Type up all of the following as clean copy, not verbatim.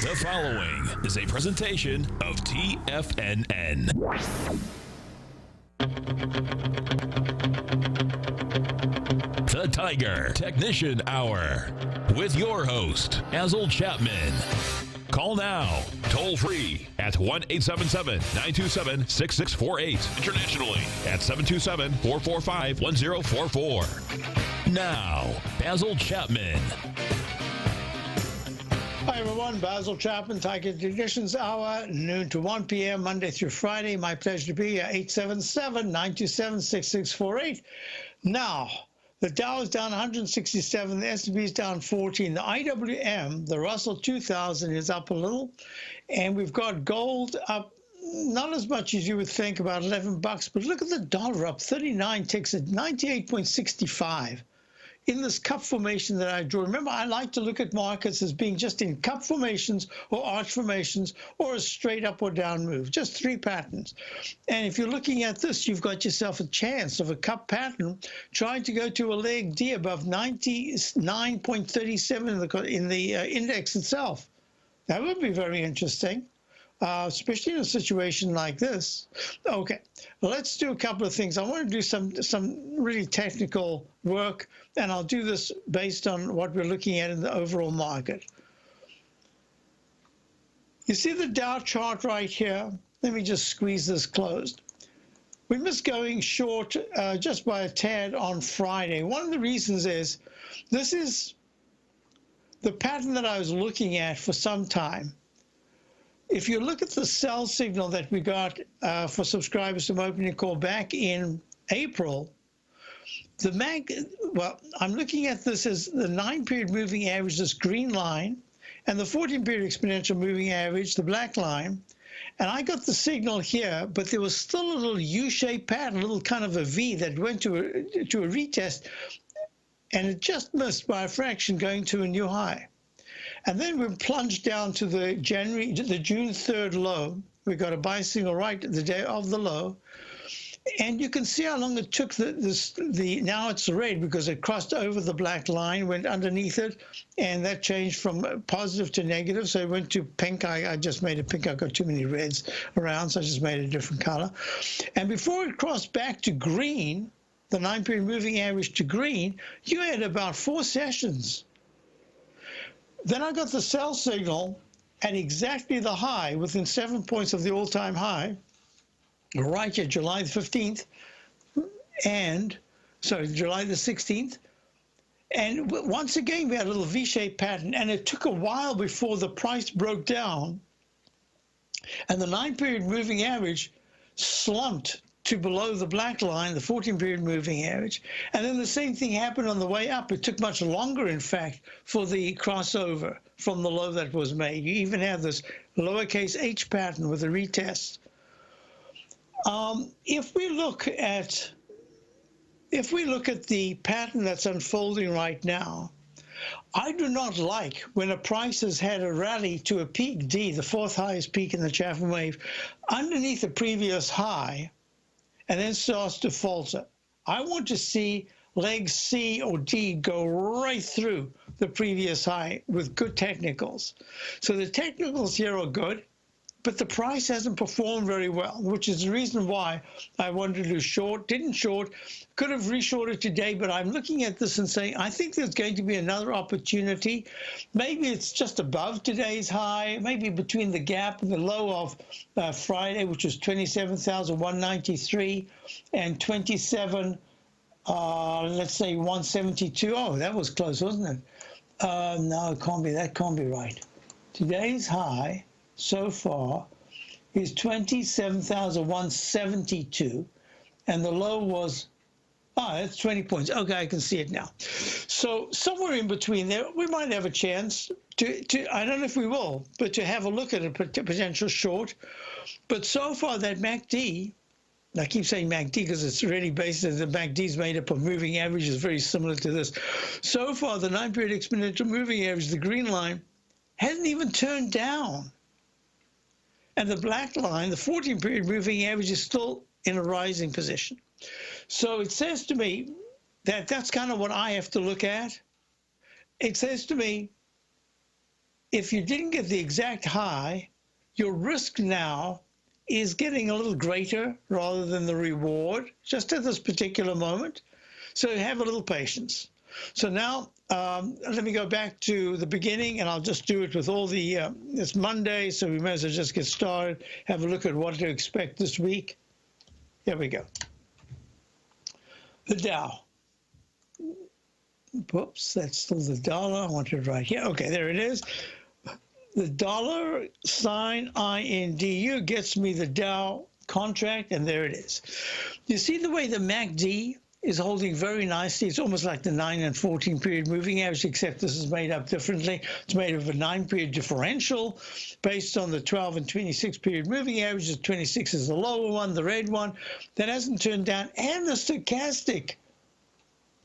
The following is a presentation of TFNN. The Tiger Technician Hour with your host, Basil Chapman. Call now, toll free at 1-877-927-6648. Internationally at 727-445-1044. Now, Basil Chapman. Hi everyone, Basil Chapman, Tiger Technicians Hour, noon to 1 p.m., Monday through Friday. My pleasure to be here, 877-927-6648. Now, the Dow is down 167, the S&P is down 14. The IWM, the Russell 2000, is up a little, and we've got gold up not as much as you would think, about $11, but look at the dollar up 39 ticks at 98.65. In this cup formation that I draw. Remember, I like to look at markets as being just in cup formations or arch formations or a straight up or down move, just three patterns. And if you're looking at this, you've got yourself a chance of a cup pattern trying to go to a leg D above 99.37 in the index itself. That would be very interesting. Especially in a situation like this. Okay, let's do a couple of things. I want to do some really technical work, and I'll do this based on what we're looking at in the overall market. You see the Dow chart right here? Let me just squeeze this closed. We missed going short just by a tad on Friday. One of the reasons is this is the pattern that I was looking at for some time. If you look at the sell signal that we got for subscribers from opening call back in April, I'm looking at this as the 9-period moving average, this green line, and the 14-period exponential moving average, the black line. And I got the signal here, but there was still a little U-shaped pattern, a little kind of a V that went to a retest, and it just missed by a fraction going to a new high. And then we plunged down to the June 3rd low. We got a buy signal right at the day of the low. And you can see how long it took now it's red because it crossed over the black line, went underneath it, and that changed from positive to negative. So it went to pink. I just made it pink. I got too many reds around, so I just made it a different color. And before it crossed back to green, the 9-period moving average to green, you had about 4 sessions. Then I got the sell signal at exactly the high, within 7 points of the all-time high, right here, July the 15th, July the 16th. And once again, we had a little V-shaped pattern, and it took a while before the price broke down, and the 9-period moving average slumped to below the black line, the 14-period moving average. And then the same thing happened on the way up. It took much longer, in fact, for the crossover from the low that was made. You even have this lowercase h pattern with a retest. If we look at the pattern that's unfolding right now, I do not like when a price has had a rally to a peak D, the 4th highest peak in the Chapman wave, underneath the previous high, and then starts to falter. I want to see leg C or D go right through the previous high with good technicals. So the technicals here are good, but the price hasn't performed very well, which is the reason why I wanted to short, didn't short, could have reshorted today, but I'm looking at this and saying, I think there's going to be another opportunity. Maybe it's just above today's high, maybe between the gap and the low of Friday, which was 27,193 and 172. Oh, that was close, wasn't it? No, it can't be. That can't be right. Today's high so far is 27,172, and the low was, that's 20 points. Okay, I can see it now. So somewhere in between there, we might have a chance to I don't know if we will, but to have a look at a potential short. But so far that MACD, I keep saying MACD because it's really based on the MACD is made up of moving averages, very similar to this. So far, the 9-period exponential moving average, the green line, hasn't even turned down. And the black line, the 14-period moving average, is still in a rising position. So it says to me that that's kind of what I have to look at. It says to me if you didn't get the exact high, your risk now is getting a little greater rather than the reward, just at this particular moment. So have a little patience. So now, let me go back to the beginning, and I'll just do it with all the, it's Monday, so we may as well just get started, have a look at what to expect this week. Here we go. The Dow. Whoops, that's still the dollar. I want it right here. Okay, there it is. The dollar sign INDU gets me the Dow contract, and there it is. You see the way the MACD is holding very nicely. It's almost like the 9 and 14 period moving average, except this is made up differently. It's made of a 9-period differential based on the 12 and 26 period moving average. The 26 is the lower one, the red one. That hasn't turned down. And the stochastic.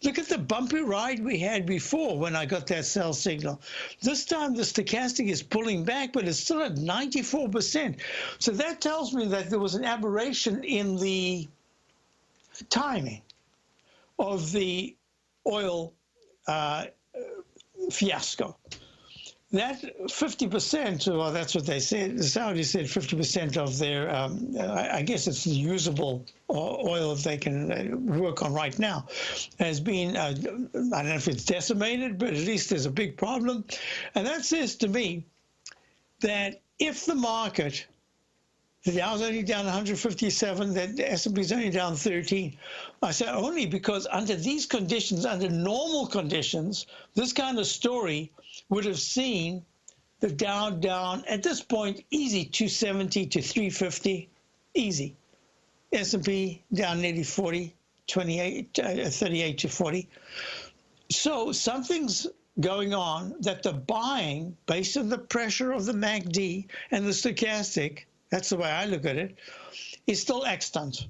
Look at the bumpy ride we had before when I got that sell signal. This time the stochastic is pulling back, but it's still at 94%. So that tells me that there was an aberration in the timing of the oil fiasco. That 50%, well, that's what they said. The Saudis said 50% of their, I guess it's the usable oil that they can work on right now, has been, I don't know if it's decimated, but at least there's a big problem. And that says to me that if the market, the Dow's only down 157, the S&P's only down 13. I say only because under these conditions, under normal conditions, this kind of story would have seen the Dow down, at this point, easy 270 to 350, easy. S&P down nearly 40, 38 to 40. So something's going on that the buying, based on the pressure of the MACD and the stochastic, that's the way I look at it, is still extant.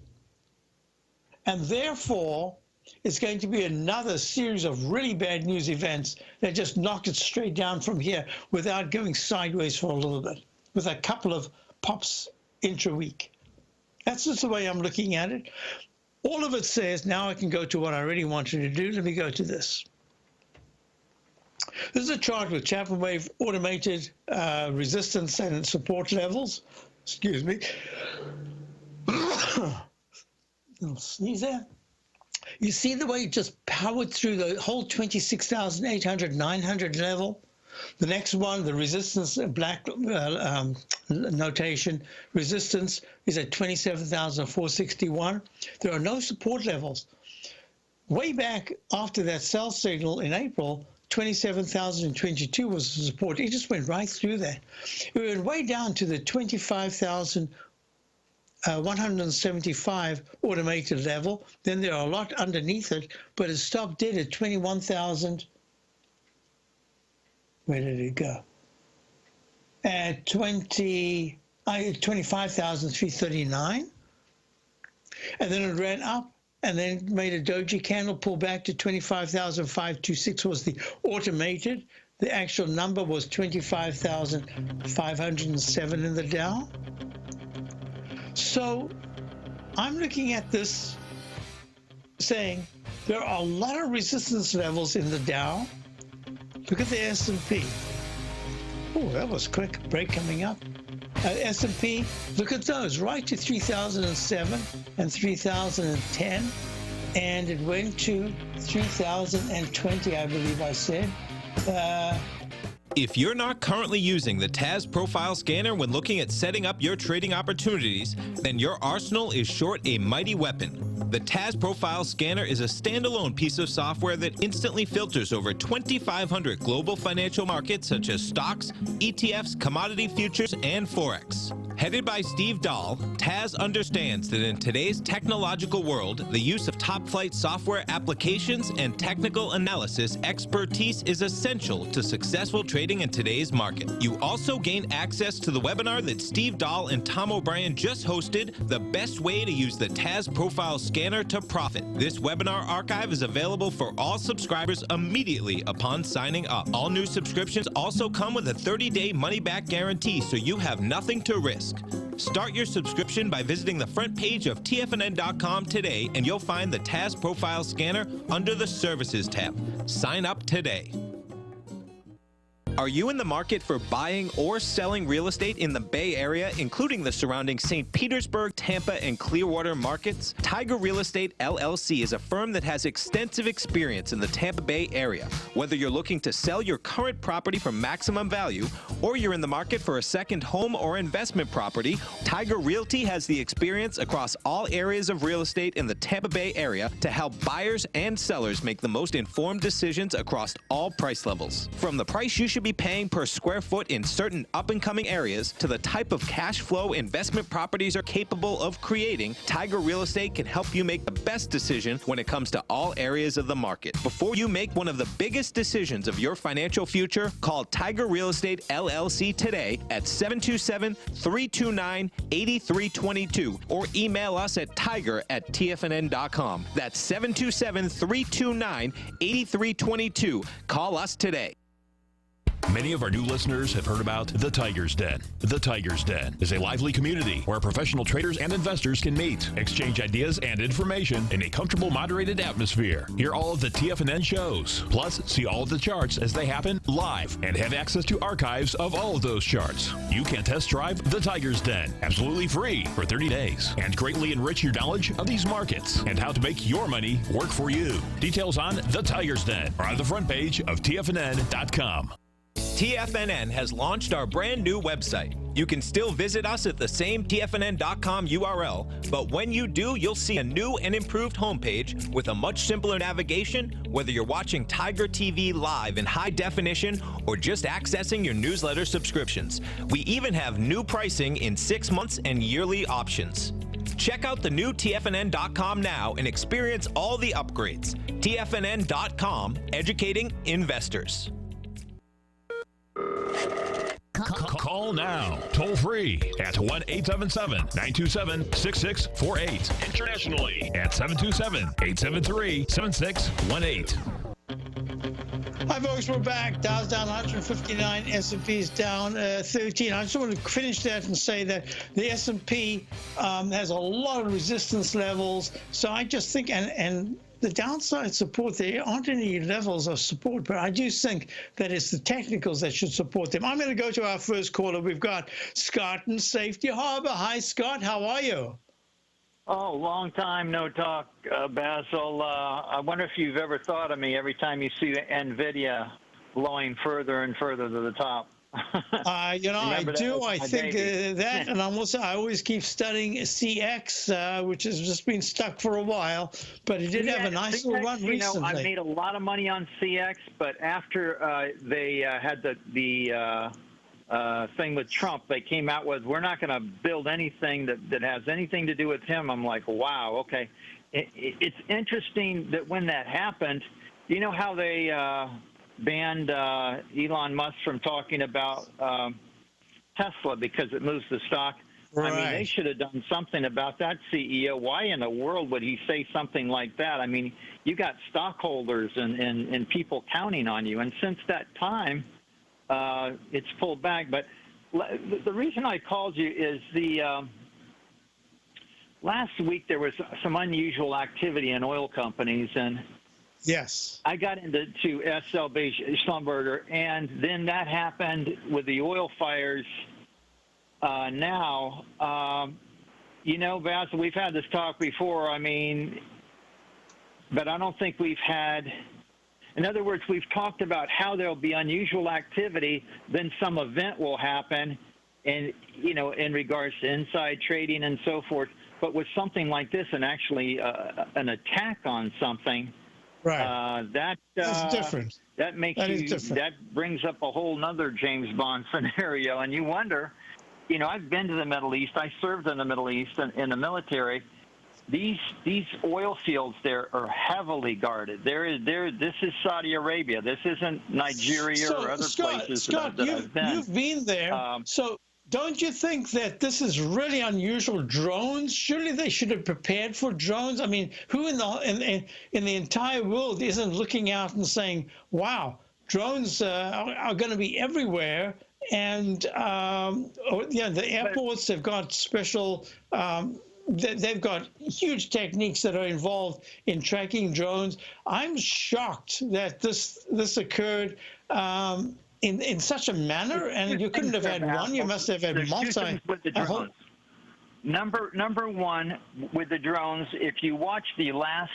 And therefore, it's going to be another series of really bad news events that just knock it straight down from here without going sideways for a little bit, with a couple of pops intra-week. That's just the way I'm looking at it. All of it says, now I can go to what I really wanted to do. Let me go to this. This is a chart with Chapman wave automated resistance and support levels. Excuse me. Little sneeze there. You see the way it just powered through the whole 26,800, 900 level? The next one, the resistance, black notation, resistance is at 27,461. There are no support levels. Way back after that sell signal in April, 27,022 was the support. It just went right through that. It went way down to the 25,175 automated level. Then there are a lot underneath it, but it stopped dead at 21,000. Where did it go? At 25,339. And then it ran up and then made a doji candle, pull back to 25,526 was the automated. The actual number was 25,507 in the Dow. So I'm looking at this saying there are a lot of resistance levels in the Dow. Look at the S&P. Oh, that was quick. Break coming up. S&P, look at those, right to 3007 and 3010. And it went to 3020, I believe I said. If you're not currently using the TAS Profile Scanner when looking at setting up your trading opportunities, then your arsenal is short a mighty weapon. The TAS Profile Scanner is a standalone piece of software that instantly filters over 2,500 global financial markets such as stocks, ETFs, commodity futures, and Forex. Headed by Steve Dahl, TAS understands that in today's technological world, the use of top-flight software applications and technical analysis expertise is essential to successful trading in today's market. You also gain access to the webinar that Steve Dahl and Tom O'Brien just hosted, The Best Way to Use the TAS Profile Scanner to Profit. This webinar archive is available for all subscribers immediately upon signing up. All new subscriptions also come with a 30-day money-back guarantee, so you have nothing to risk. Start your subscription by visiting the front page of TFNN.com today, and you'll find the TAS Profile Scanner under the Services tab. Sign up today. Are you in the market for buying or selling real estate in the Bay Area, including the surrounding St. Petersburg, Tampa, and Clearwater markets? Tiger Real Estate LLC is a firm that has extensive experience in the Tampa Bay area. Whether you're looking to sell your current property for maximum value, or you're in the market for a second home or investment property, Tiger Realty has the experience across all areas of real estate in the Tampa Bay area to help buyers and sellers make the most informed decisions across all price levels. From the price you should be paying per square foot in certain up-and-coming areas to the type of cash flow investment properties are capable of creating, Tiger Real Estate can help you make the best decision when it comes to all areas of the market. Before you make one of the biggest decisions of your financial future, call Tiger Real Estate LLC today at 727-329-8322 or email us at tiger@tfnn.com. That's 727-329-8322. Call us today. Many of our new listeners have heard about The Tiger's Den. The Tiger's Den is a lively community where professional traders and investors can meet, exchange ideas and information in a comfortable, moderated atmosphere. Hear all of the TFNN shows, plus see all of the charts as they happen live and have access to archives of all of those charts. You can test drive The Tiger's Den absolutely free for 30 days and greatly enrich your knowledge of these markets and how to make your money work for you. Details on The Tiger's Den are on the front page of TFNN.com. TFNN has launched our brand new website. You can still visit us at the same TFNN.com URL, but when you do, you'll see a new and improved homepage with a much simpler navigation, whether you're watching Tiger TV live in high definition or just accessing your newsletter subscriptions. We even have new pricing in 6 months and yearly options. Check out the new TFNN.com now and experience all the upgrades. TFNN.com, educating investors. Call now, toll free at 1-877-927-6648. Internationally at 727-873-7618. Hi, folks. We're back. Dow's down 159. S&P's down 13. I just want to finish that and say that the S&P has a lot of resistance levels. So I just think, and the downside support, there aren't any levels of support, but I do think that it's the technicals that should support them. I'm going to go to our first caller. We've got Scott in Safety Harbor. Hi, Scott. How are you? Oh, long time no talk, Basil. I wonder if you've ever thought of me every time you see the NVIDIA blowing further and further to the top. I do. I think that, and I always keep studying CX, which has just been stuck for a while, but it did have a nice little run recently. I made a lot of money on CX, but after they had the thing with Trump, they came out with, we're not going to build anything that has anything to do with him. I'm like, wow, okay. It's interesting that when that happened, you know how they banned Elon Musk from talking about Tesla because it moves the stock. Right. I mean, they should have done something about that CEO. Why in the world would he say something like that? I mean, you got stockholders and people counting on you. And since that time, it's pulled back. But the reason I called you is last week there was some unusual activity in oil companies, and yes, I got into SLB Schlumberger, and then that happened with the oil fires. Now, Basil, we've had this talk before. I mean, but I don't think we've had. In other words, we've talked about how there'll be unusual activity, then some event will happen, and in regards to inside trading and so forth. But with something like this, and actually an attack on something. Right. That's different. That makes that brings up a whole nother James Bond scenario, and you wonder. I've been to the Middle East. I served in the Middle East in the military. These oil fields there are heavily guarded. This is Saudi Arabia. This isn't Nigeria or other places. Scott, you've been there. So don't you think that this is really unusual? Drones? Surely they should have prepared for drones. I mean, who in the entire world isn't looking out and saying, "Wow, drones are going to be everywhere"? And the airports have got special. They've got huge techniques that are involved in tracking drones. I'm shocked that this occurred. in such a manner, and you couldn't have had one. You must have had There's multi. two things with the drones. Number one, with the drones, if you watch the last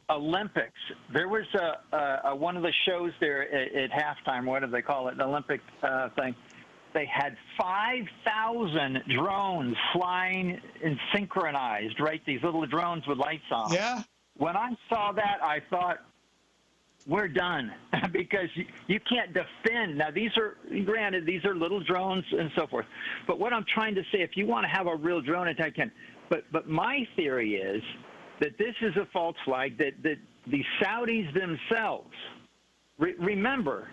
Olympics, there was a one of the shows there at halftime. What do they call it? The Olympic thing. They had 5,000 drones flying and synchronized. Right, these little drones with lights on. Yeah. When I saw that, I thought, we're done, because you can't defend. Now, these are, granted, these are little drones and so forth. But what I'm trying to say, if you want to have a real drone attack, but my theory is that this is a false flag, that the Saudis themselves, remember,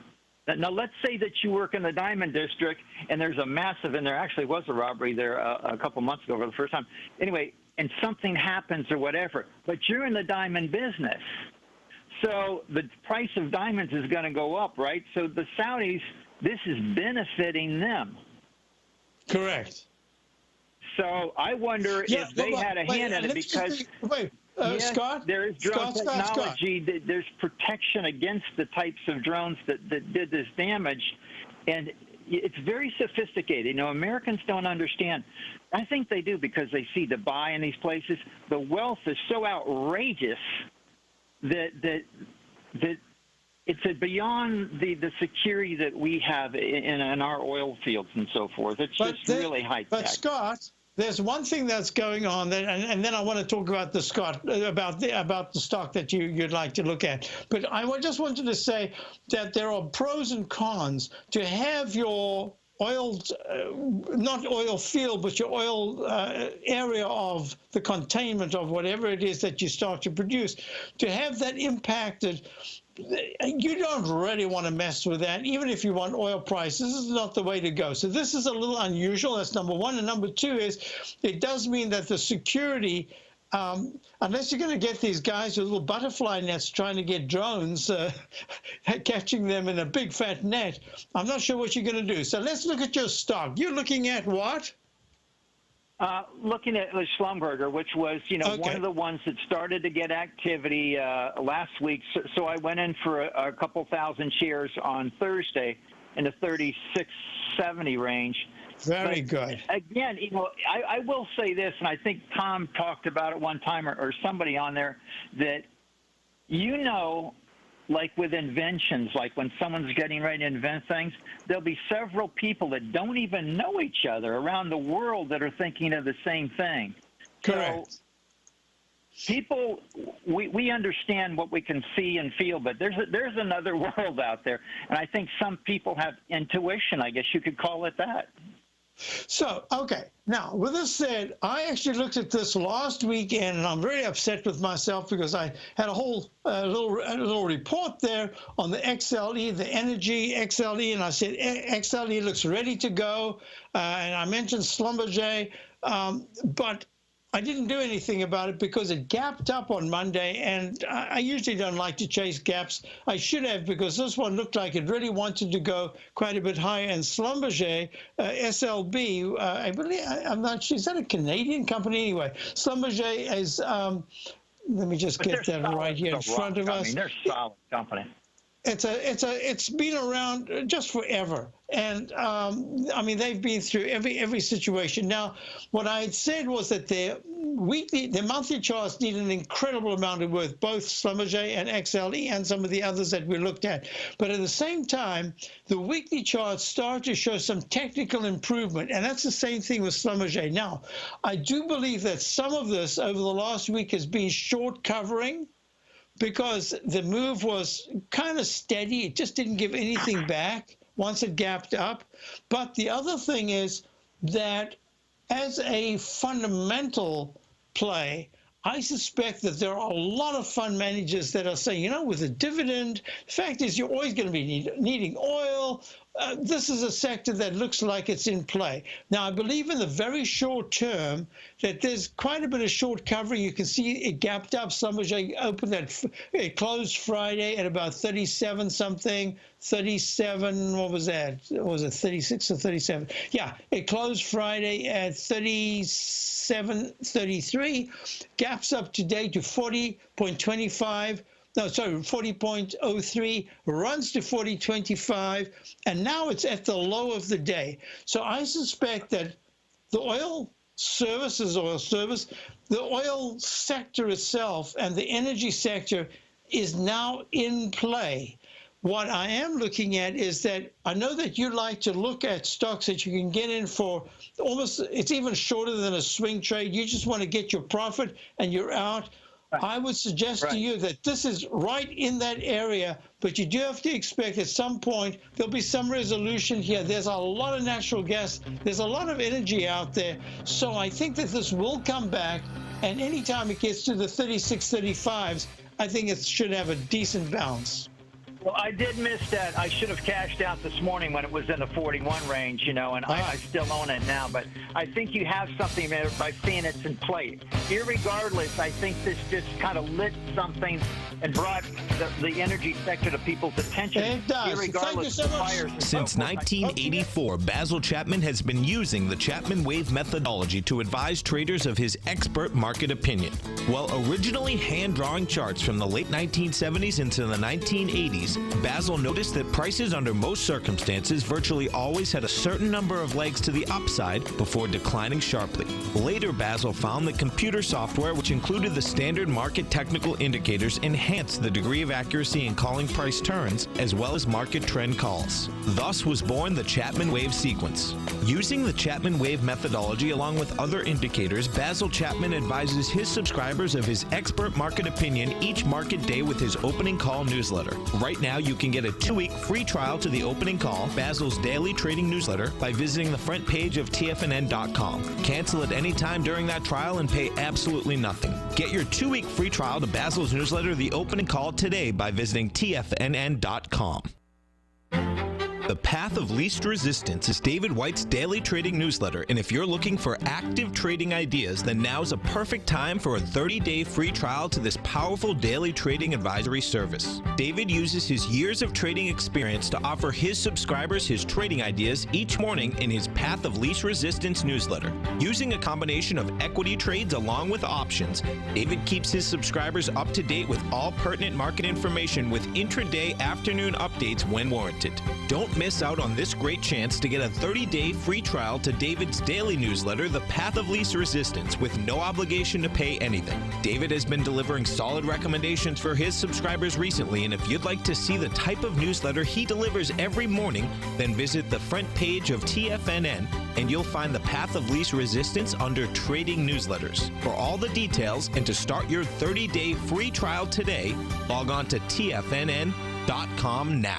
now let's say that you work in the Diamond District and there's a massive, and there actually was a robbery there a couple months ago for the first time. Anyway, and something happens or whatever, but you're in the diamond business. So the price of diamonds is going to go up, right? So the Saudis, this is benefiting them. Correct. So I wonder if they had a hand in it, because yes, Scott, there is drone technology. Scott. There's protection against the types of drones that did this damage, and it's very sophisticated. You know, Americans don't understand. I think they do, because they see Dubai and these places. The wealth is so outrageous that it's beyond the security that we have in our oil fields and so forth. It's just really high tech. But Scott, there's one thing that's going on, and then I want to talk about the about the stock that you'd like to look at. But I just wanted to say that there are pros and cons to have your oil, not oil field, but your oil area of the containment of whatever it is that you start to produce, to have that impacted. You don't really want to mess with that, even if you want oil prices. This is not the way to go. So this is a little unusual. That's number one. And number two is, it does mean that the security, unless you're going to get these guys with little butterfly nets trying to get drones, catching them in a big fat net, I'm not sure what you're going to do. So let's look at your stock. You're looking at what? Looking at the Schlumberger, which was, one of the ones that started to get activity last week. So I went in for a couple thousand shares on Thursday in the 36.70 range. Very good. Again, I will say this, and I think Tom talked about it one time, or somebody on there, that, like with inventions, like when someone's getting ready to invent things, there'll be several people that don't even know each other around the world that are thinking of the same thing. Correct. So people, we understand what we can see and feel, but there's another world out there, and I think some people have intuition, I guess you could call it that. So, okay. Now, with this said, I actually looked at this last weekend, and I'm very upset with myself because I had a whole little report there on the XLE, the energy XLE, and I said XLE looks ready to go, and I mentioned Schlumberger, but I didn't do anything about it because it gapped up on Monday, and I usually don't like to chase gaps. I should have, because this one looked like it really wanted to go quite a bit higher. And Schlumberger, SLB, I believe, I'm not sure, is that a Canadian company anyway? Schlumberger is, let me just get that right here in front of us. I mean, they're a solid company. It's been around just forever, and I mean, they've been through every situation. Now, what I had said was that their monthly charts need an incredible amount of work, both Schlumberger and XLE and some of the others that we looked at. But at the same time, the weekly charts start to show some technical improvement, and that's the same thing with Schlumberger. Now, I do believe that some of this over the last week has been short covering, because the move was kind of steady. It just didn't give anything back once it gapped up. But the other thing is that as a fundamental play, I suspect that there are a lot of fund managers that are saying, with a dividend, the fact is you're always going to be needing oil. This is a sector that looks like it's in play. Now, I believe in the very short term that there's quite a bit of short covering. You can see it gapped up. Schlumberger opened it closed Friday at about 37 something, 37, what was that? Was it 36 or 37? Yeah, it closed Friday at 37.33, gaps up today to 40.25. 40.03, runs to 40.25, and now it's at the low of the day. So I suspect that the oil service, the oil sector itself and the energy sector is now in play. What I am looking at is that I know that you like to look at stocks that you can get in for almost, it's even shorter than a swing trade. You just want to get your profit and you're out. Right. I would suggest to you that this is right in that area, but you do have to expect at some point there'll be some resolution here. There's a lot of natural gas. There's a lot of energy out there. So I think that this will come back, and anytime it gets to the 36, 35s, I think it should have a decent bounce. Well, I did miss that. I should have cashed out this morning when it was in the 41 range, you know, and I still own it now. But I think you have something there by seeing it's in play. Irregardless, I think this just kind of lit something and brought the energy sector to people's attention. It does. Thank you so much. Since 1984, Basil Chapman has been using the Chapman Wave methodology to advise traders of his expert market opinion. While originally hand-drawing charts from the late 1970s into the 1980s, Basil noticed that prices under most circumstances virtually always had a certain number of legs to the upside before declining sharply. Later, Basil found that computer software, which included the standard market technical indicators, enhanced the degree of accuracy in calling price turns as well as market trend calls. Thus was born the Chapman Wave sequence. Using the Chapman Wave methodology along with other indicators, Basil Chapman advises his subscribers of his expert market opinion each market day with his opening call newsletter. Right now, you can get a 2-week free trial to the opening call, Basil's daily trading newsletter, by visiting the front page of TFNN.com. Cancel at any time during that trial and pay absolutely nothing. Get your 2-week free trial to Basil's newsletter, The Opening Call, today by visiting TFNN.com. The Path of Least Resistance is David White's daily trading newsletter, and if you're looking for active trading ideas, then now's a perfect time for a 30-day free trial to this powerful daily trading advisory service. David uses his years of trading experience to offer his subscribers his trading ideas each morning in his Path of Least Resistance newsletter. Using a combination of equity trades along with options, David keeps his subscribers up to date with all pertinent market information with intraday afternoon updates when warranted. Don't miss out on this great chance to get a 30-day free trial to David's daily newsletter, The Path of Least Resistance, with no obligation to pay anything. David has been delivering solid recommendations for his subscribers recently, and if you'd like to see the type of newsletter he delivers every morning, then visit the front page of TFNN and you'll find The Path of Least Resistance under Trading Newsletters. For all the details and to start your 30-day free trial today, log on to TFNN.com now.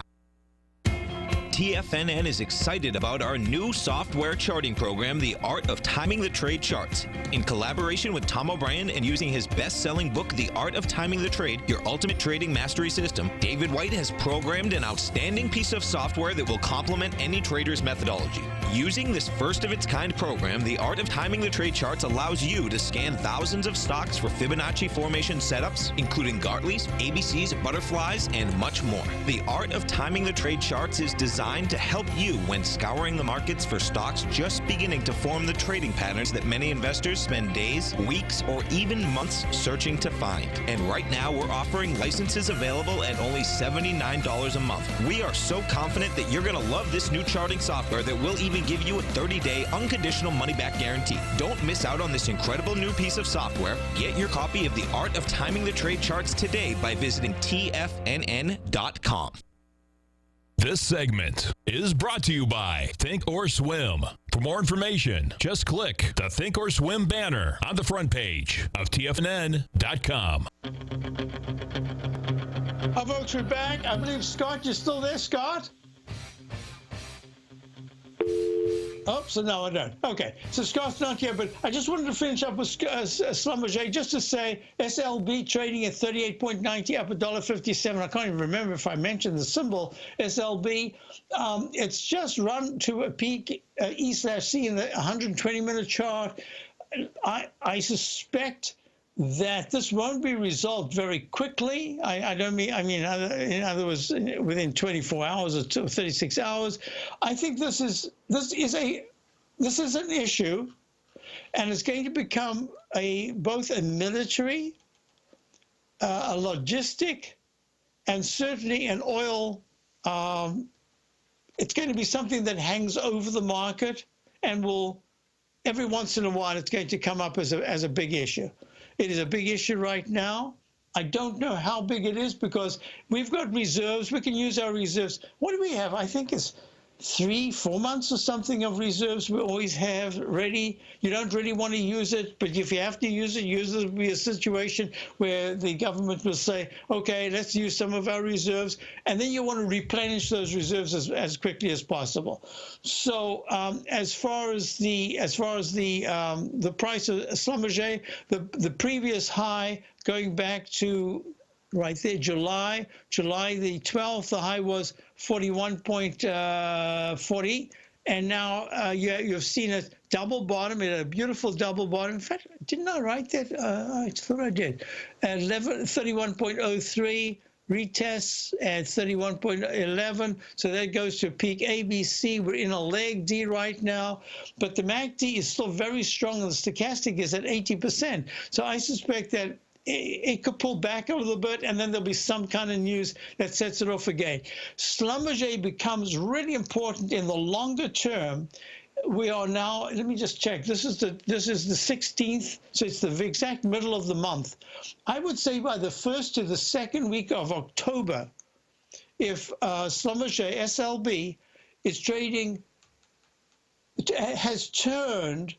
TFNN is excited about our new software charting program, The Art of Timing the Trade Charts. In collaboration with Tom O'Brien and using his best-selling book, The Art of Timing the Trade, Your Ultimate Trading Mastery System, David White has programmed an outstanding piece of software that will complement any trader's methodology. Using this first-of-its-kind program, The Art of Timing the Trade Charts allows you to scan thousands of stocks for Fibonacci formation setups, including Gartleys, ABCs, butterflies, and much more. The Art of Timing the Trade Charts is designed to help you when scouring the markets for stocks just beginning to form the trading patterns that many investors spend days, weeks, or even months searching to find. And right now, we're offering licenses available at only $79 a month. We are so confident that you're going to love this new charting software that will even give you a 30-day unconditional money-back guarantee. Don't miss out on this incredible new piece of software. Get your copy of The Art of Timing the Trade Charts today by visiting TFNN.com. This segment is brought to you by Think or Swim. For more information, just click the Think or Swim banner on the front page of TFNN.com. Hi, folks, we're back. I believe, Scott, you're still there, Scott? Oh, so no, I don't. Okay, so Scott's not here, but I just wanted to finish up with Schlumberger just to say SLB trading at 38.90, up $1.57. I can't even remember if I mentioned the symbol SLB. It's just run to a peak E/C in the 120-minute chart. I suspect that this won't be resolved very quickly. I mean, in other words, within 24 hours or 36 hours. I think this is an issue, and it's going to become both a military, a logistic, And certainly an oil, it's going to be something that hangs over the market and will, every once in a while, it's going to come up as a big issue. It is a big issue right now. I don't know how big it is because we've got reserves. We can use our reserves. What do we have? I think it's 3-4 months or something of reserves we always have ready. You don't really want to use it, but if you have to use it will be a situation where the government will say, okay, let's use some of our reserves, and then you want to replenish those reserves as quickly as possible. So as far as the price of Schlumberger, the previous high going back to right there, July the 12th, the high was 41.40, and now you've seen a double bottom. It had a beautiful double bottom. In fact, didn't I write that? I thought I did. 31.03 retests at 31.11, so that goes to peak ABC. We're in a leg D right now, but the MACD is still very strong, and the stochastic is at 80%. So I suspect that it could pull back a little bit, and then there'll be some kind of news that sets it off again. Schlumberger becomes really important in the longer term. We are now, let me just check. This is the 16th, so it's the exact middle of the month. I would say by the 1st to the 2nd week of October, if Schlumberger SLB is trading, has turned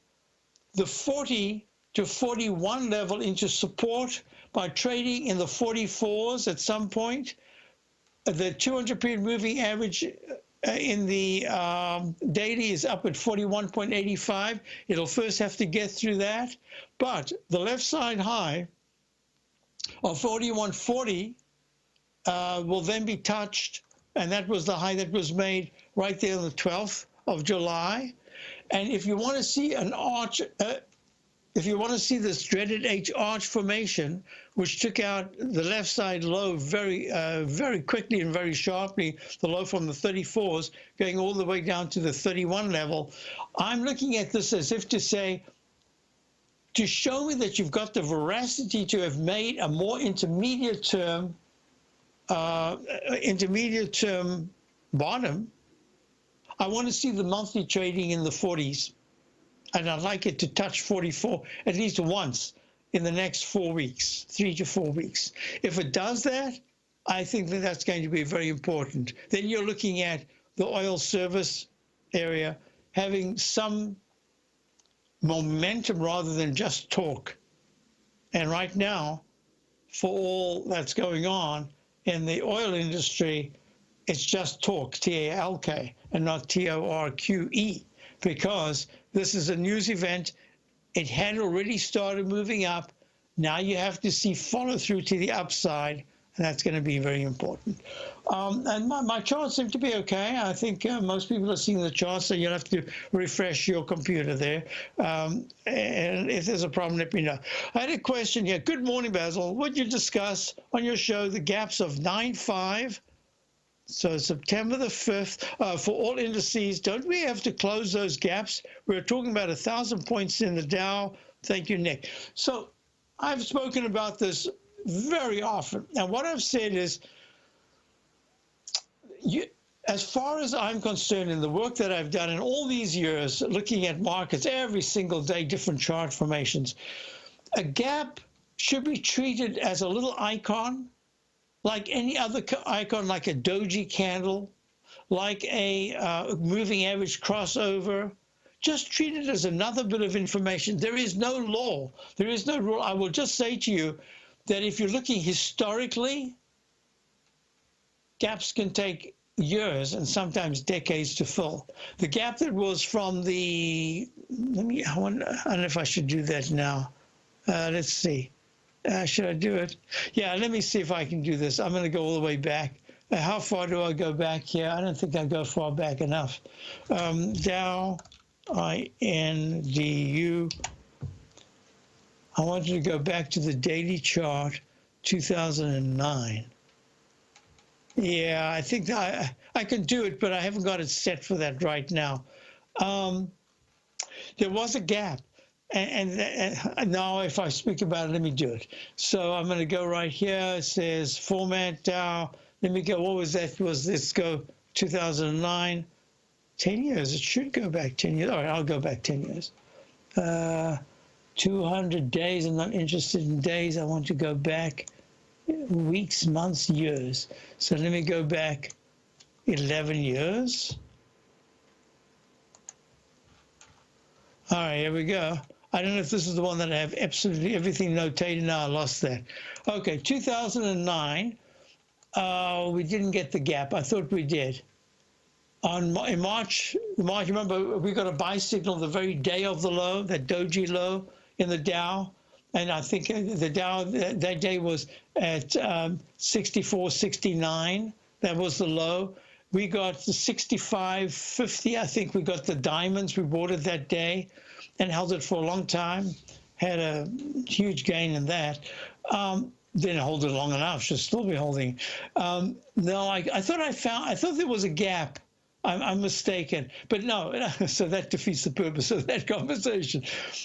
the 40 to 41 level into support by trading in the 44s at some point. The 200-period moving average in the daily is up at 41.85. It'll first have to get through that. But the left side high of 41.40 will then be touched, and that was the high that was made right there on the 12th of July. And if you want to see an arch, if you want to see this dreaded H arch formation, which took out the left side low very quickly and very sharply, the low from the 34s, going all the way down to the 31 level, I'm looking at this as if to say, to show me that you've got the veracity to have made a more intermediate term bottom, I want to see the monthly trading in the 40s. And I'd like it to touch 44 at least once in the next 4 weeks, 3 to 4 weeks. If it does that, I think that that's going to be very important. Then you're looking at the oil service area having some momentum rather than just talk. And right now, for all that's going on in the oil industry, it's just talk, T-A-L-K, and not T-O-R-Q-E, because this is a news event. It had already started moving up. Now you have to see follow through to the upside, and that's going to be very important. And my charts seem to be okay. I think most people are seeing the charts, so you'll have to refresh your computer there. And if there's a problem, let me know. I had a question here. Good morning, Basil. Would you discuss on your show the gaps of 9.5? So September the 5th, for all indices, don't we have to close those gaps? We're talking about 1,000 points in the Dow. Thank you, Nick. So I've spoken about this very often. And what I've said is, as far as I'm concerned, in the work that I've done in all these years, looking at markets every single day, different chart formations, a gap should be treated as a little icon, like any other icon, like a doji candle, like a moving average crossover. Just treat it as another bit of information. There is no law. There is no rule. I will just say to you that if you're looking historically, gaps can take years and sometimes decades to fill. The gap that was from the, I don't know if I should do that now. Let's see. Should I do it? Yeah, let me see if I can do this. I'm going to go all the way back. How far do I go back here? I don't think I go far back enough. Dow, INDU. I want you to go back to the daily chart, 2009. Yeah, I think I can do it, but I haven't got it set for that right now. There was a gap. and now if I speak about it, let me do it. So I'm going to go right here. It says format Dow. Let me go. What was that? Let's go 2009. 10 years. It should go back 10 years. All right, I'll go back 10 years. 200 days. I'm not interested in days. I want to go back weeks, months, years. So let me go back 11 years. All right, here we go. I don't know if this is the one that I have absolutely everything notated. Now I lost that. Okay, 2009. We didn't get the gap. I thought we did. In March, remember, we got a buy signal the very day of the low, that doji low in the Dow. And I think the Dow that day was at 64.69. That was the low. We got the 65.50. I think we got the diamonds. We bought it that day and held it for a long time. Had a huge gain in that. Didn't hold it long enough. Should still be holding. No, I thought there was a gap. I'm mistaken, but no. So that defeats the purpose of that conversation.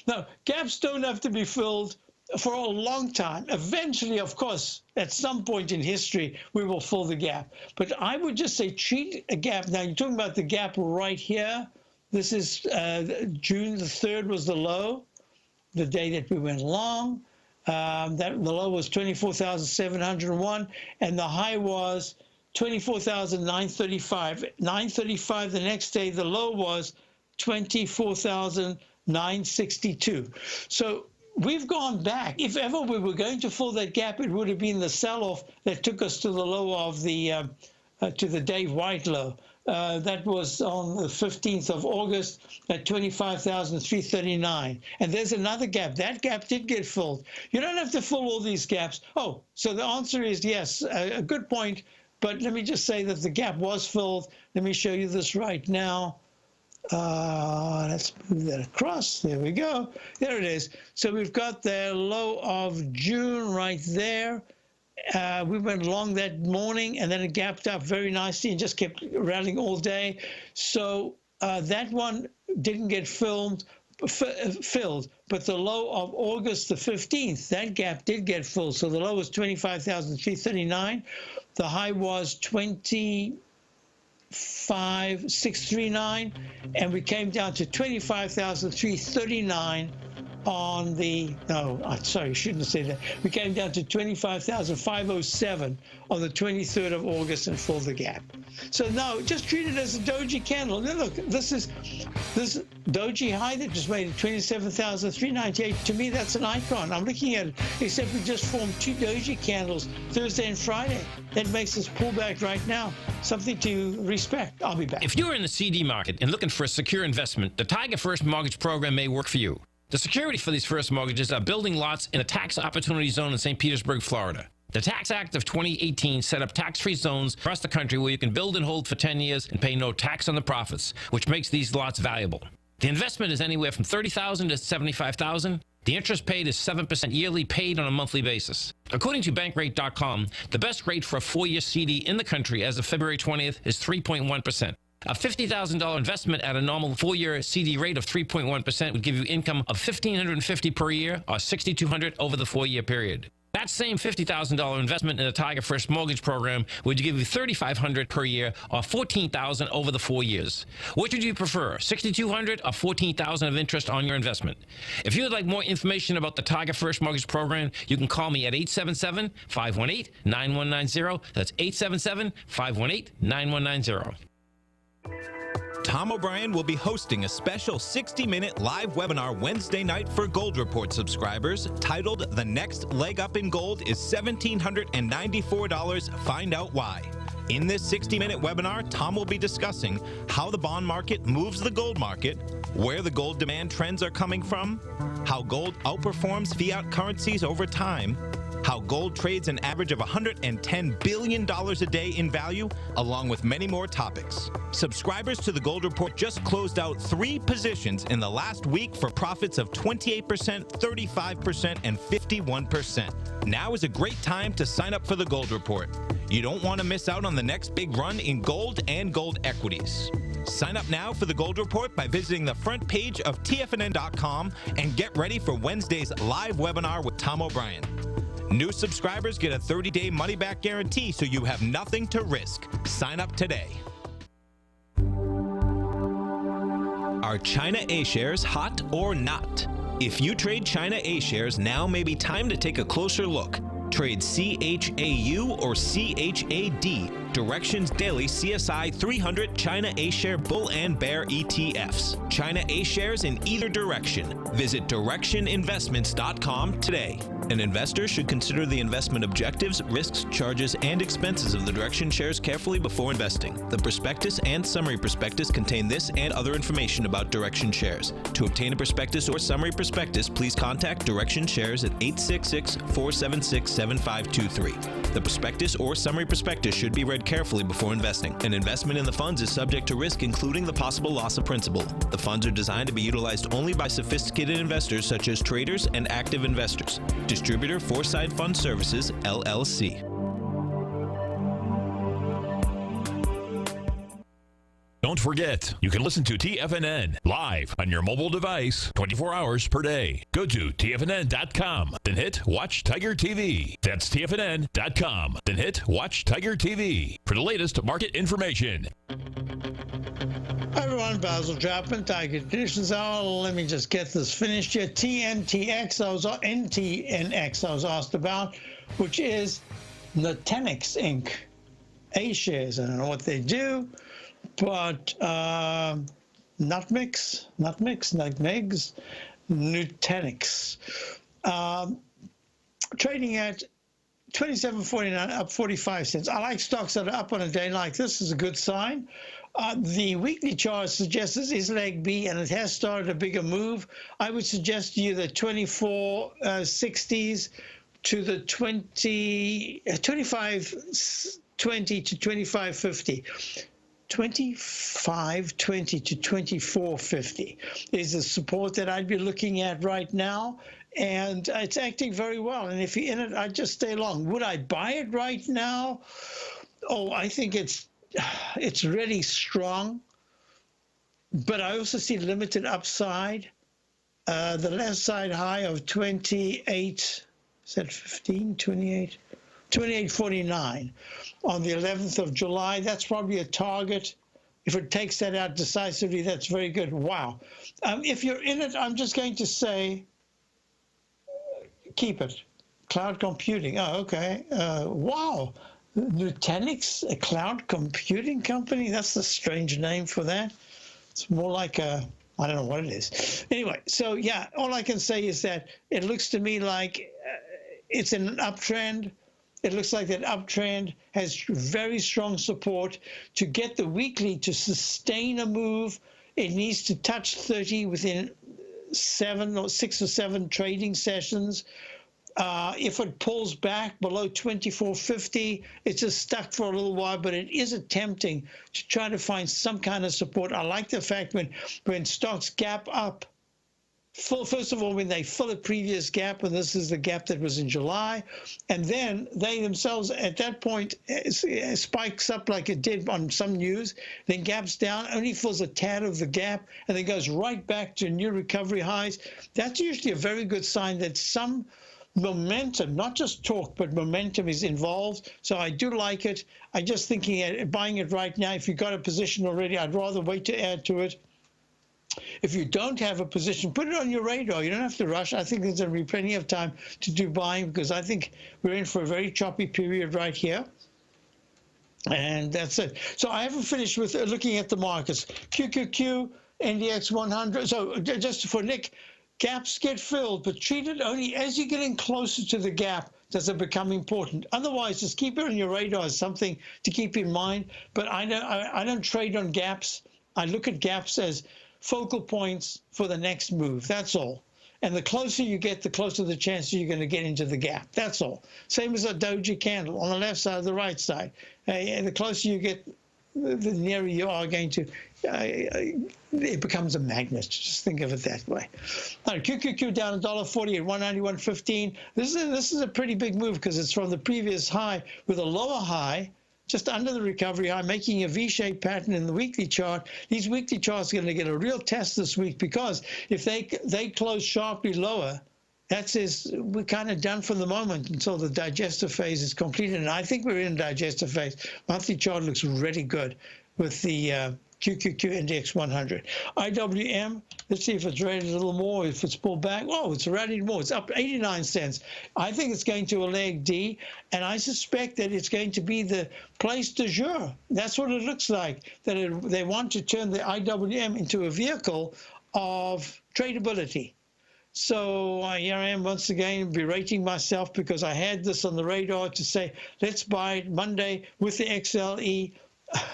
No, gaps don't have to be filled for a long time. Eventually, of course, at some point in history, we will fill the gap. But I would just say treat a gap. Now, you're talking about the gap right here. This is June the 3rd was the low, the day that we went long. The low was 24,701, and the high was 24,935. 935 the next day. The low was 24,962. So we've gone back. If ever we were going to fill that gap, it would have been the sell-off that took us to the low of the to the Dave White low. That was on the 15th of August at 25,339. And there's another gap. That gap did get filled. You don't have to fill all these gaps. Oh, so the answer is yes, a good point. But let me just say that the gap was filled. Let me show you this right now. Let's move that across. There we go. There it is. So we've got the low of June right there. We went long that morning, and then it gapped up very nicely and just kept rallying all day. So that one didn't get filled, but the low of August the 15th, that gap did get filled. So the low was 25,339. The high was 25,639, and we came down to 25,339 on the, no, sorry, I shouldn't have said that. We came down to 25,507 on the 23rd of August and filled the gap. So no, just treat it as a doji candle. Now look, this doji high that just made it 27,398. To me, that's an icon. I'm looking at it, except we just formed two doji candles Thursday and Friday. That makes us pull back right now. Something to respect. I'll be back. If you're in the CD market and looking for a secure investment, the Tiger First Mortgage Program may work for you. The security for these first mortgages are building lots in a tax opportunity zone in St. Petersburg, Florida. The Tax Act of 2018 set up tax-free zones across the country where you can build and hold for 10 years and pay no tax on the profits, which makes these lots valuable. The investment is anywhere from $30,000 to $75,000. The interest paid is 7% yearly, paid on a monthly basis. According to Bankrate.com, the best rate for a 4-year CD in the country as of February 20th is 3.1%. A $50,000 investment at a normal 4-year CD rate of 3.1% would give you income of $1,550 per year or $6,200 over the 4-year period. That same $50,000 investment in the Tiger First Mortgage Program would give you $3,500 per year or $14,000 over the 4 years. Which would you prefer, $6,200 or $14,000 of interest on your investment? If you would like more information about the Tiger First Mortgage Program, you can call me at 877-518-9190. That's 877-518-9190. Tom O'Brien will be hosting a special 60-minute live webinar Wednesday night for Gold Report subscribers titled The Next Leg Up in Gold is $1,794. Find out why. In this 60-minute webinar, Tom will be discussing how the bond market moves the gold market, where the gold demand trends are coming from, how gold outperforms fiat currencies over time, how gold trades an average of $110 billion a day in value, along with many more topics. Subscribers to the Gold Report just closed out 3 positions in the last week for profits of 28%, 35%, and 51%. Now is a great time to sign up for the Gold Report. You don't want to miss out on the next big run in gold and gold equities. Sign up now for the Gold Report by visiting the front page of TFNN.com and get ready for Wednesday's live webinar with Tom O'Brien. New subscribers get a 30-day money-back guarantee, so you have nothing to risk. Sign up today. Are China A shares hot or not? If you trade China A shares, now may be time to take a closer look. Trade CHAU or CHAD, Directions Daily CSI 300 China A Share Bull and Bear ETFs. China A shares in either direction. Visit directioninvestments.com today. An investor should consider the investment objectives, risks, charges, and expenses of the Direction shares carefully before investing. The prospectus and summary prospectus contain this and other information about Direction shares. To obtain a prospectus or summary prospectus, please contact Direction shares at 866-476-7523. The prospectus or summary prospectus should be read carefully before investing. An investment in the funds is subject to risk, including the possible loss of principal. The funds are designed to be utilized only by sophisticated investors such as traders and active investors. Distributor Foreside Fund Services, LLC. Don't forget, you can listen to TFNN live on your mobile device 24 hours per day. Go to TFNN.com, then hit Watch Tiger TV. That's TFNN.com, then hit Watch Tiger TV for the latest market information. Hi everyone, Basil Chapman, Tiger Conditions Hour. Let me just get this finished here. NTNX I was asked about, which is Nutanix Inc. A shares. I don't know what they do, but Nutmegs, Nutanix. Trading at $27.49, up 45 cents. I like stocks that are up on a day like this. Is a good sign. The weekly chart suggests this is leg B, and it has started a bigger move. I would suggest to you the 24.60s to the 25.20 to 25.50. 25.20 to 24.50 is the support that I'd be looking at right now. And it's acting very well. And if you're in it, I'd just stay long. Would I buy it right now? Oh, I think it's really strong. But I also see limited upside. The left side high of 28, is that 15, 28? 28.49 on the 11th of July. That's probably a target. If it takes that out decisively, that's very good. Wow. If you're in it, I'm just going to say, keep it. Cloud computing. Oh, okay. Wow. Nutanix, a cloud computing company? That's a strange name for that. It's more like a, I don't know what it is. Anyway, so yeah, all I can say is that it looks to me like it's in an uptrend. It looks like that uptrend has very strong support. To get the weekly to sustain a move, it needs to touch 30 within 6 or 7 trading sessions. If it pulls back below 24.50, it's just stuck for a little while, but it is attempting to try to find some kind of support. I like the fact when stocks gap up, first of all, when they fill a previous gap, and this is the gap that was in July, and then they themselves at that point spikes up like it did on some news, then gaps down, only fills a tad of the gap, and then goes right back to new recovery highs. That's usually a very good sign that some momentum, not just talk, but momentum is involved. So I do like it. I'm just thinking at buying it right now. If you've got a position already, I'd rather wait to add to it. If you don't have a position, put it on your radar. You don't have to rush. I think there's going to be plenty of time to do buying because I think we're in for a very choppy period right here. And that's it. So I haven't finished with looking at the markets. QQQ, NDX 100. So just for Nick, gaps get filled, but treat it only as you're getting closer to the gap does it become important. Otherwise, just keep it on your radar as something to keep in mind. But I don't trade on gaps. I look at gaps as focal points for the next move. That's all. And the closer you get, the closer the chance you're going to get into the gap. That's all. Same as a doji candle on the left side or the right side. And the closer you get, the nearer you are going to, it becomes a magnet. Just think of it that way. All right, QQQ down $1.40 at 191.15. This is a pretty big move because it's from the previous high with a lower high just under the recovery high, making a V-shaped pattern in the weekly chart. These weekly charts are going to get a real test this week, because if they close sharply lower, that says we're kind of done for the moment until the digestive phase is completed. And I think we're in digestive phase. Monthly chart looks really good with the QQQ Index 100. IWM, let's see if it's rated a little more, if it's pulled back. Oh, it's rallied more. It's up 89 cents. I think it's going to a leg D, and I suspect that it's going to be the place du jour. That's what it looks like, that they want to turn the IWM into a vehicle of tradability. So here I am once again berating myself because I had this on the radar to say, let's buy it Monday with the XLE.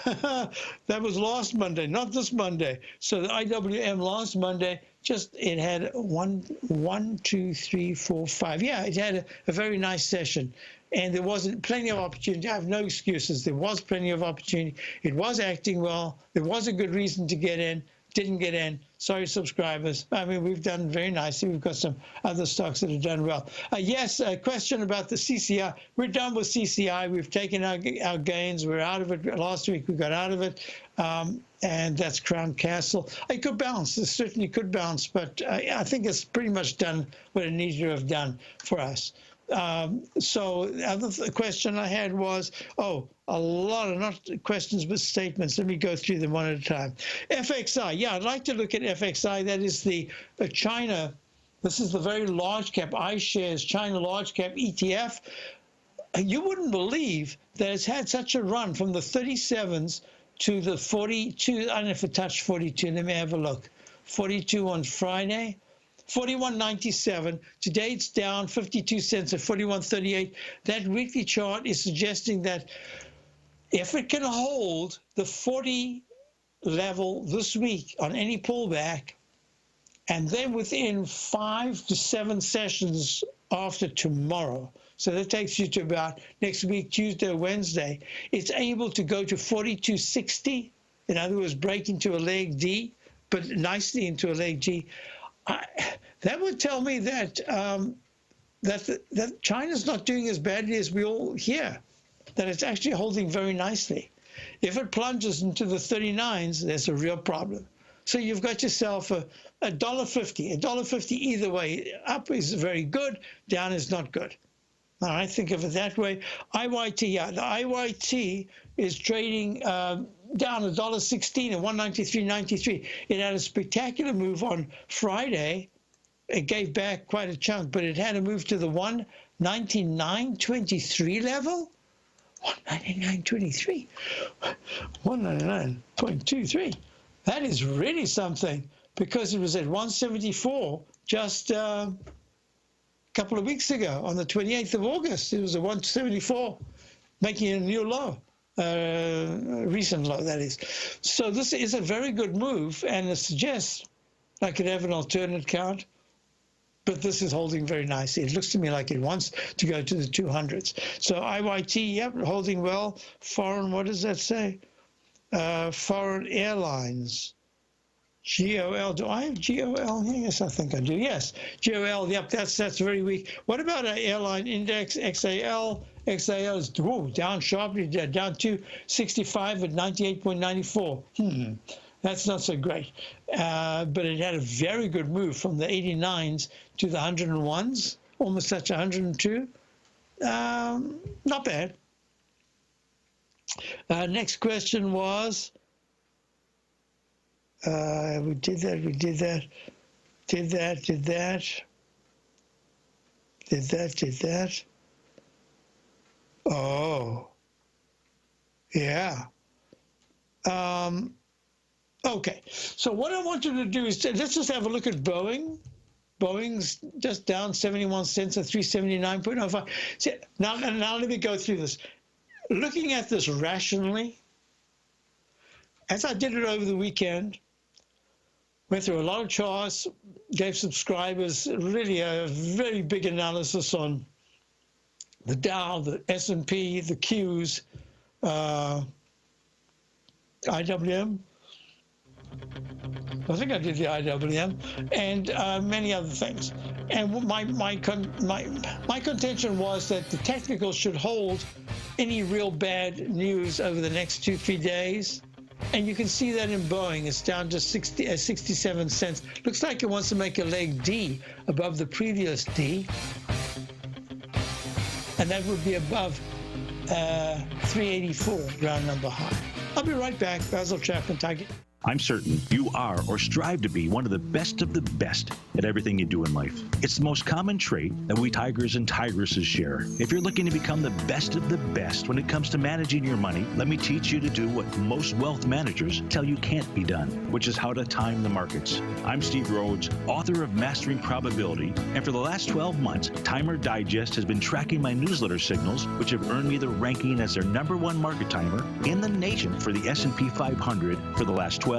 That was last Monday, not this Monday. So the IWM last Monday, it had 1, 2, 3, 4, 5. Yeah, it had a very nice session. And there wasn't plenty of opportunity. I have no excuses. There was plenty of opportunity. It was acting well. There was a good reason to get in. Didn't get in. Sorry, subscribers. I mean, we've done very nicely. We've got some other stocks that have done well. Yes, a question about the CCI. We're done with CCI. We've taken our gains. We're out of it. Last week we got out of it, and that's Crown Castle. It could bounce. It certainly could bounce, but I think it's pretty much done what it needed to have done for us. So the other question I had was, a lot of, not questions, but statements. Let me go through them one at a time. FXI, yeah, I'd like to look at FXI. That is the China, this is the very large cap iShares China large cap ETF. You wouldn't believe that it's had such a run from the 37s to the 42. I don't know if it touched 42. Let me have a look. 42 on Friday. 41.97. Today it's down 52 cents at 41.38. That weekly chart is suggesting that if it can hold the 40 level this week on any pullback, and then within 5 to 7 sessions after tomorrow, so that takes you to about next week, Tuesday or Wednesday, it's able to go to 42.60. In other words, break into a leg D, but nicely into a leg G. That would tell me that that China's not doing as badly as we all hear, that it's actually holding very nicely. If it plunges into the 39s, there's a real problem. So you've got yourself a $1.50. $1.50 either way. Up is very good, down is not good. All right, think of it that way. IYT, yeah, the IYT is trading down $1.16 at 193.93. It had a spectacular move on Friday. It gave back quite a chunk, but it had a move to the 199.23 level. 199.23, 199.23. That is really something, because it was at 174 just a couple of weeks ago on the 28th of August. It was at 174, making a new low. Recent low, that is. So this is a very good move, and it suggests I could have an alternate count, but this is holding very nicely. It looks to me like it wants to go to the 200s. So IYT, yep, holding well. Foreign, what does that say? Foreign airlines. GOL, do I have GOL here? Yes, I think I do. Yes, GOL, yep, that's very weak. What about an airline index, XAL? XAL is down sharply, down 265 at 98.94. That's not so great. But it had a very good move from the 89s to the 101s, almost touch 102. Not bad. Next question was, we did that. Oh, yeah. Okay, so what I want you to do is, let's just have a look at Boeing. Boeing's just down 71 cents at 379.05. Now let me go through this. Looking at this rationally, as I did it over the weekend, went through a lot of charts, gave subscribers really a very big analysis on the Dow, the S&P, the Qs, IWM. I think I did the IWM, and many other things. And my contention was that the technical should hold any real bad news over the next 2-3 days. And you can see that in Boeing. It's down to 67 cents. Looks like it wants to make a leg D above the previous D. And that would be above 384, round number high. I'll be right back. Basil Chapman, Tiger. I'm certain you are or strive to be one of the best at everything you do in life. It's the most common trait that we tigers and tigresses share. If you're looking to become the best of the best when it comes to managing your money, let me teach you to do what most wealth managers tell you can't be done, which is how to time the markets. I'm Steve Rhodes, author of Mastering Probability, and for the last 12 months, Timer Digest has been tracking my newsletter signals, which have earned me the ranking as their #1 market timer in the nation for the S&P 500 for the last 12,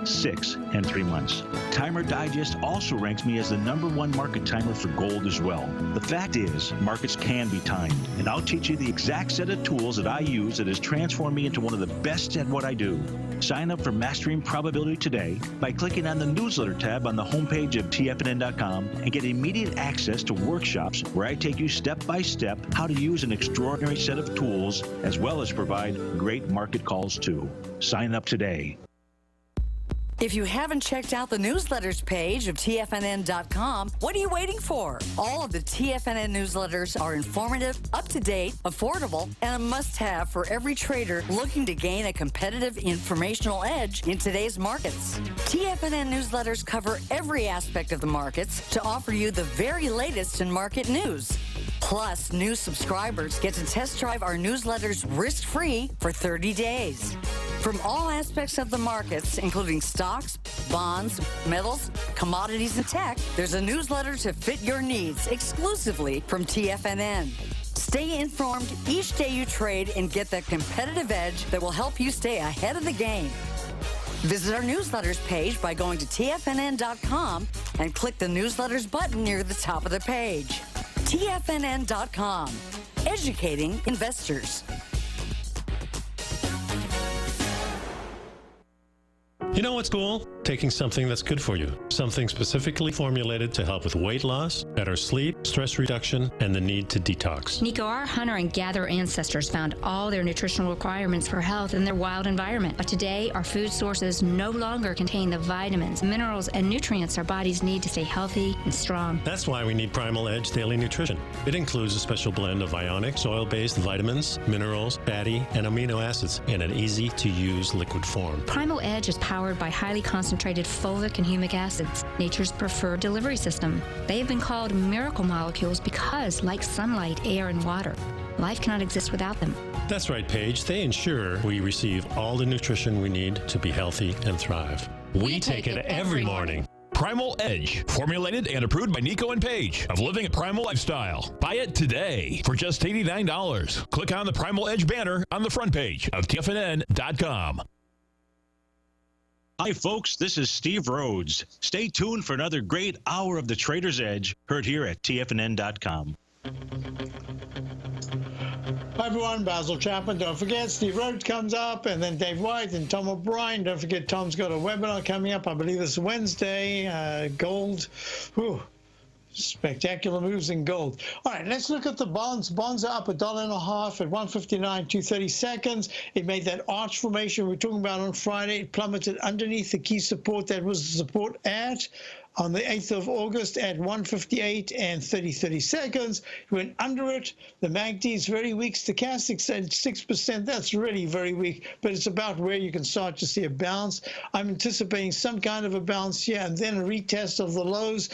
6, and 3 months. Timer Digest also ranks me as the #1 market timer for gold as well. The fact is, markets can be timed, and I'll teach you the exact set of tools that I use that has transformed me into one of the best at what I do. Sign up for Mastering Probability today by clicking on the newsletter tab on the homepage of TFNN.com and get immediate access to workshops where I take you step by step how to use an extraordinary set of tools as well as provide great market calls too. Sign up today. If you haven't checked out the newsletters page of TFNN.com, what are you waiting for? All of the TFNN newsletters are informative, up-to-date, affordable, and a must-have for every trader looking to gain a competitive informational edge in today's markets. TFNN newsletters cover every aspect of the markets to offer you the very latest in market news. Plus, new subscribers get to test drive our newsletters risk-free for 30 days. From all aspects of the markets, including stocks, bonds, metals, commodities, and tech, there's a newsletter to fit your needs exclusively from TFNN. Stay informed each day you trade and get that competitive edge that will help you stay ahead of the game. Visit our newsletters page by going to TFNN.com and click the newsletters button near the top of the page. TFNN.com, educating investors. You know what's cool? Taking something that's good for you. Something specifically formulated to help with weight loss, better sleep, stress reduction, and the need to detox. Nico, our hunter and gatherer ancestors found all their nutritional requirements for health in their wild environment. But today, our food sources no longer contain the vitamins, minerals, and nutrients our bodies need to stay healthy and strong. That's why we need Primal Edge Daily Nutrition. It includes a special blend of ionic, soil-based vitamins, minerals, fatty, and amino acids in an easy-to-use liquid form. Primal Edge is powered by highly concentrated fulvic and humic acids, nature's preferred delivery system. They have been called miracle molecules because, like sunlight, air, and water, life cannot exist without them. That's right, Paige. They ensure we receive all the nutrition we need to be healthy and thrive. We take it every morning. Primal Edge, formulated and approved by Nico and Paige of Living a Primal Lifestyle. Buy it today for just $89. Click on the Primal Edge banner on the front page of TFNN.com. Hi, folks. This is Steve Rhodes. Stay tuned for another great hour of the Trader's Edge, heard here at TFNN.com. Hi, everyone. Basil Chapman. Don't forget, Steve Rhodes comes up, and then Dave White and Tom O'Brien. Don't forget, Tom's got a webinar coming up. I believe it's Wednesday. Gold. Whew. Spectacular moves in gold. All right, let's look at the bonds. Bonds are up $1.50 at 159 2/30 seconds. It made that arch formation we were talking about on Friday. It plummeted underneath the key support that was the support at on the 8th of August at 158 and 30 seconds. It went under it. The MACD is very weak. Stochastic said 6%. That's really very weak, but it's about where you can start to see a bounce. I'm anticipating some kind of a bounce here and then a retest of the lows.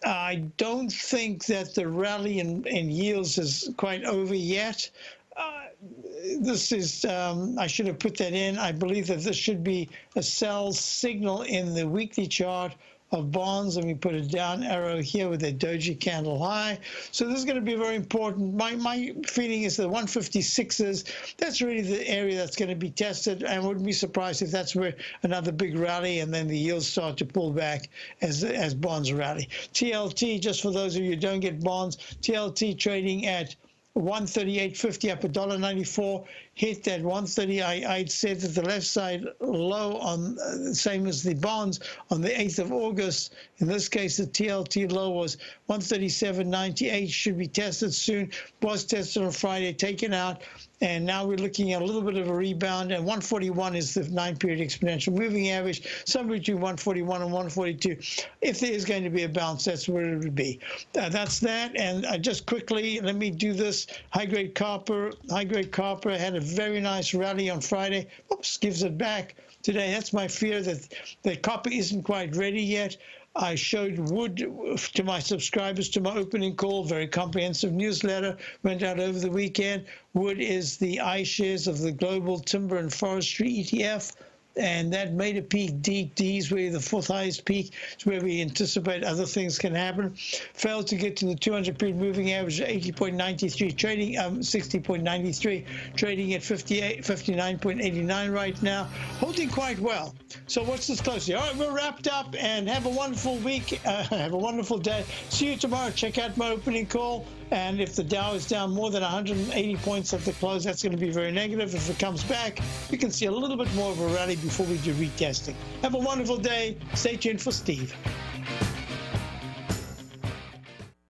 I don't think that the rally in yields is quite over yet. This is, I should have put that in. I believe that this should be a sell signal in the weekly chart of bonds. Let me put a down arrow here with a doji candle high. So this is going to be very important. My feeling is the 156s, that's really the area that's going to be tested. I wouldn't be surprised if that's where another big rally and then the yields start to pull back as bonds rally. TLT, just for those of you who don't get bonds, TLT trading at 138.50 up $1.94, hit that 130. I'd said that the left side low on same as the bonds on the 8th of August. In this case, the TLT low was 137.98, should be tested soon. Was tested on Friday, taken out. and now we're looking at a little bit of a rebound, and 141 is the 9-period exponential moving average, somewhere between 141 and 142. If there is going to be a bounce, that's where it would be. That's that, and just quickly, let me do this. High-grade copper had a very nice rally on Friday. Oops, gives it back today. That's my fear that copper isn't quite ready yet. I showed wood to my subscribers to my opening call, very comprehensive newsletter, went out over the weekend. Wood is the iShares of the Global Timber and Forestry ETF, and that made a peak. D's where the fourth highest peak. It's where we anticipate other things can happen. Failed to get to the 200-period moving average, 80.93, trading 60.93, trading at 59.89 right now, holding quite well. So what's this closely? All right, we're wrapped up, and have a wonderful week. Have a wonderful day. See you tomorrow. Check out my opening call. And if the Dow is down more than 180 points at the close, that's going to be very negative. If it comes back, we can see a little bit more of a rally before we do retesting. Have a wonderful day. Stay tuned for Steve.